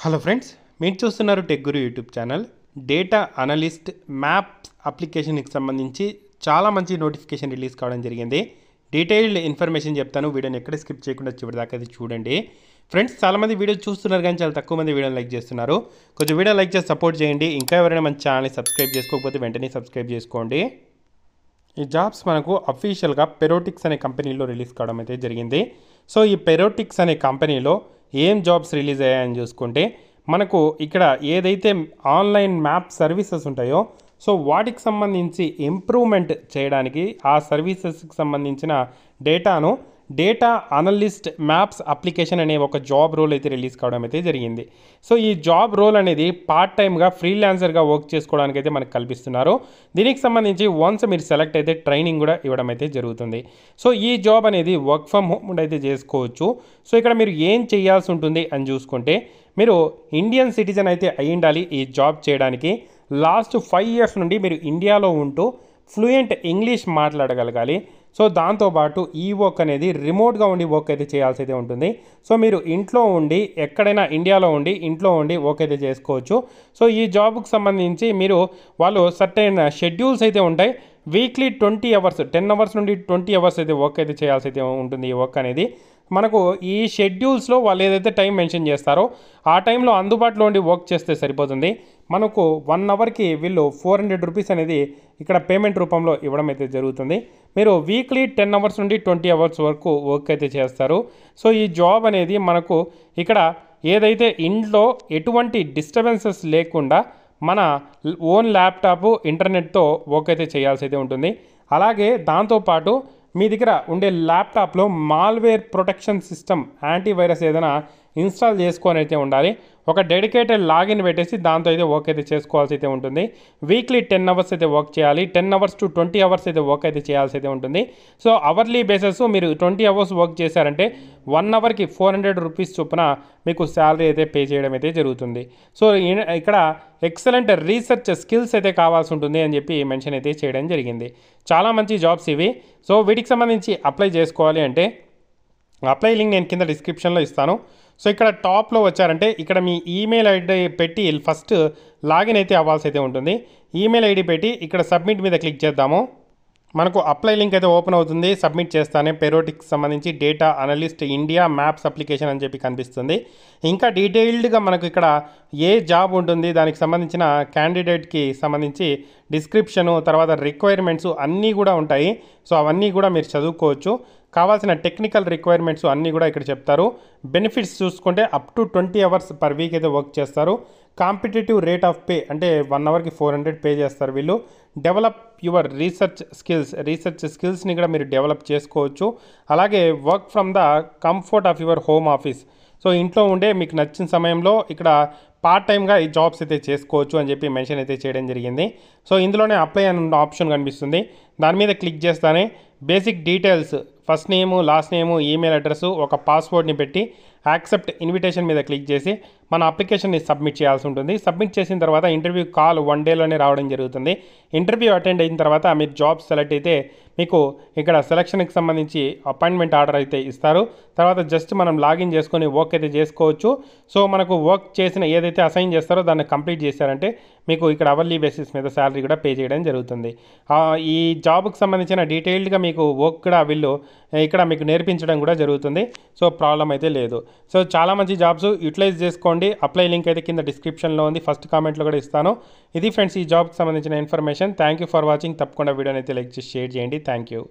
Hello friends, మీరు చూస్తున్నారు Tech Guru YouTube channel. Data analyst maps అప్లికేషన్కి సంబంధించి చాలా మంచి నోటిఫికేషన్ రిలీజ్ కావడం జరిగింది. డీటెయిల్డ్ ఇన్ఫర్మేషన్ చెప్తాను. వీడియోని ఎక్కడ స్కిప్ చేయకుండా చివరిదాకా అది చూడండి. ఫ్రెండ్స్, చాలామంది వీడియో చూస్తున్నారు కానీ చాలా తక్కువ మంది వీడియోని లైక్ చేస్తున్నారు. కొంచెం వీడియో లైక్ చేసి సపోర్ట్ చేయండి. ఇంకా ఎవరైనా మన ఛానల్ని సబ్స్క్రైబ్ చేసుకోకపోతే వెంటనే సబ్స్క్రైబ్ చేసుకోండి. ఈ జాబ్స్ మనకు అఫీషియల్గా పెరోటిక్స్ అనే కంపెనీలో రిలీజ్ కావడం అయితే జరిగింది. సో ఈ పెరోటిక్స్ అనే కంపెనీలో ఏం జాబ్స్ రిలీజ్ అయ్యాయని చూసుకుంటే మనకు ఇక్కడ ఏదైతే ఆన్లైన్ మ్యాప్ సర్వీసెస్ ఉంటాయో సో వాటికి సంబంధించి ఇంప్రూవ్మెంట్ చేయడానికి ఆ సర్వీసెస్కి సంబంధించిన డేటా అనలిస్ట్ మ్యాప్స్ అప్లికేషన్ అనే ఒక జాబ్ రోల్ అయితే రిలీజ్ కావడం అయితే జరిగింది. సో ఈ జాబ్ రోల్ అనేది పార్ట్ టైమ్గా ఫ్రీలాన్సర్గా వర్క్ చేసుకోవడానికి అయితే మనకు కల్పిస్తున్నారు. దీనికి సంబంధించి వన్స్ మీరు సెలెక్ట్ అయితే ట్రైనింగ్ కూడా ఇవ్వడం అయితే జరుగుతుంది. సో ఈ జాబ్ అనేది వర్క్ ఫ్రమ్ హోమ్ అయితే చేసుకోవచ్చు. సో ఇక్కడ మీరు ఏం చేయాల్సి ఉంటుంది అని చూసుకుంటే మీరు ఇండియన్ సిటిజన్ అయితే అయి ఉండాలి ఈ జాబ్ చేయడానికి. లాస్ట్ 5 years నుండి మీరు ఇండియాలో ఉంటూ ఫ్లూయెంట్ ఇంగ్లీష్ మాట్లాడగలగాలి. సో దాంతోపాటు ఈ వర్క్ అనేది రిమోట్గా ఉండి వర్క్ అయితే చేయాల్సి అయితే ఉంటుంది. సో మీరు ఇంట్లో ఉండి ఎక్కడైనా ఇండియాలో ఉండి ఇంట్లో ఉండి వర్క్ అయితే చేసుకోవచ్చు. సో ఈ జాబ్కి సంబంధించి వాళ్ళు సర్టెన్ షెడ్యూల్స్ అయితే ఉంటాయి. వీక్లీ 20 hours 10 hours నుండి 20 hours అయితే వర్క్ అయితే చేయాల్సి అయితే ఉంటుంది. ఈ వర్క్ అనేది మనకు ఈ షెడ్యూల్స్లో వాళ్ళు ఏదైతే టైం మెన్షన్ చేస్తారో ఆ టైంలో అందుబాటులో ఉండి వర్క్ చేస్తే సరిపోతుంది. మనకు 1 hourకి వీళ్ళు 400 rupees అనేది ఇక్కడ పేమెంట్ రూపంలో ఇవ్వడం అయితే జరుగుతుంది. మీరు వీక్లీ 10 hours నుండి 20 hours వరకు వర్క్ అయితే చేస్తారు. సో ఈ జాబ్ అనేది మనకు ఇక్కడ ఏదైతే ఇంట్లో ఎటువంటి డిస్టర్బెన్సెస్ లేకుండా మన ఓన్ ల్యాప్టాప్ ఇంటర్నెట్తో వర్క్ అయితే చేయాల్సి అయితే ఉంటుంది. అలాగే దాంతోపాటు మీ దగ్గర ఉండే ల్యాప్టాప్లో మాల్వేర్ ప్రొటెక్షన్ సిస్టమ్ యాంటీవైరస్ ఏదైనా ఇన్స్టాల్ చేసుకొని అయితే ఉండాలి. ఒక డెడికేటెడ్ లాగిన్ పెట్టేసి దాంతో అయితే వర్క్ అయితే చేసుకోవాల్సి అయితే ఉంటుంది. వీక్లీ 10 hours అయితే వర్క్ చేయాలి. 10 hours to 20 hours అయితే వర్క్ అయితే చేయాల్సి అయితే ఉంటుంది. సో అవర్లీ బేసెస్ మీరు 20 hours వర్క్ చేశారంటే 1 hourకి 400 rupees చొప్పున మీకు శాలరీ అయితే పే చేయడం అయితే జరుగుతుంది. సో ఇక్కడ ఎక్సలెంట్ రీసెర్చ్ స్కిల్స్ అయితే కావాల్సి ఉంటుంది అని చెప్పి మెన్షన్ అయితే చేయడం జరిగింది. చాలా మంచి జాబ్స్ ఇవి. సో వీటికి సంబంధించి అప్లై చేసుకోవాలి అంటే అప్లై లింక్ నేను కింద డిస్క్రిప్షన్లో ఇస్తాను. సో ఇక్కడ టాప్లో వచ్చారంటే ఇక్కడ మీ ఈమెయిల్ ఐడి పెట్టి ఫస్ట్ లాగిన్ అయితే అవ్వాల్సి అయితే ఉంటుంది. ఈమెయిల్ ఐడి పెట్టి ఇక్కడ సబ్మిట్ మీద క్లిక్ చేద్దాము. మనకు అప్లై లింక్ అయితే ఓపెన్ అవుతుంది. సబ్మిట్ చేస్తానే పెరోటిక్స్ సంబంధించి data analyst India maps application అని చెప్పి కనిపిస్తుంది. ఇంకా డీటెయిల్డ్గా మనకు ఇక్కడ ఏ జాబ్ ఉంటుంది దానికి సంబంధించిన క్యాండిడేట్కి సంబంధించి డిస్క్రిప్షను తర్వాత రిక్వైర్మెంట్స్ అన్నీ కూడా ఉంటాయి. సో అవన్నీ కూడా మీరు చదువుకోవచ్చు. కావాల్సిన టెక్నికల్ రిక్వైర్మెంట్స్ అన్నీ కూడా ఇక్కడ చెప్తారు. బెనిఫిట్స్ చూసుకుంటే up to 20 hours per week అయితే వర్క్ చేస్తారు. కాంపిటేటివ్ రేట్ ఆఫ్ పే అంటే 1 hourకి 400 పే చేస్తారు వీళ్ళు. డెవలప్ యువర్ రీసెర్చ్ స్కిల్స్ని కూడా మీరు డెవలప్ చేసుకోవచ్చు. అలాగే work from the comfort of your home office. So ఇంట్లో ఉండే మీకు నచ్చిన సమయంలో ఇక్కడ పార్ట్ టైమ్గా ఈ జాబ్స్ అయితే చేసుకోవచ్చు అని చెప్పి మెన్షన్ అయితే చేయడం జరిగింది. సో ఇందులోనే అప్లై అనే ఆప్షన్ కనిపిస్తుంది. దాని మీద క్లిక్ చేస్తానే బేసిక్ డీటెయిల్స్ ఫస్ట్ నేము లాస్ట్ నేము ఈమెయిల్ అడ్రస్ ఒక పాస్వర్డ్ని పెట్టి యాక్సెప్ట్ ఇన్విటేషన్ మీద క్లిక్ చేసి మన అప్లికేషన్ని సబ్మిట్ చేయాల్సి ఉంటుంది. సబ్మిట్ చేసిన తర్వాత ఇంటర్వ్యూ కాల్ 1 dayలోనే రావడం జరుగుతుంది. ఇంటర్వ్యూ అటెండ్ అయిన తర్వాత మీరు జాబ్ సెలెక్ట్ అయితే మీకు ఇక్కడ సెలక్షన్కి సంబంధించి అపాయింట్మెంట్ ఆర్డర్ అయితే ఇస్తారు. తర్వాత జస్ట్ మనం లాగిన్ చేసుకొని వర్క్ అయితే చేసుకోవచ్చు. సో మనకు వర్క్ చేసిన ఏదైతే అసైన్ చేస్తారో దాన్ని కంప్లీట్ చేశారంటే మీకు ఇక్కడ అవర్లీ బేసిస్ మీద శాలరీ కూడా పే చేయడం జరుగుతుంది. ఈ జాబ్కి సంబంధించిన డీటెయిల్డ్గా మీకు వర్క్ కూడా వీళ్ళు ఇక్కడ మీకు నేర్పించడం కూడా జరుగుతుంది. సో ప్రాబ్లం అయితే లేదు. సో చాలా మంచి జాబ్స్ యూటిలైజ్ చేసుకోండి. అప్లై లింక్ అయితే కింద డిస్క్రిప్షన్లో ఉంది. ఫస్ట్ కామెంట్లో కూడా ఇస్తాను. ఇది ఫ్రెండ్స్ ఈ జాబ్కి సంబంధించిన information. Thank you for watching. తప్పకుండా వీడియోని అయితే లైక్ చేసి షేర్ చేయండి. Thank you.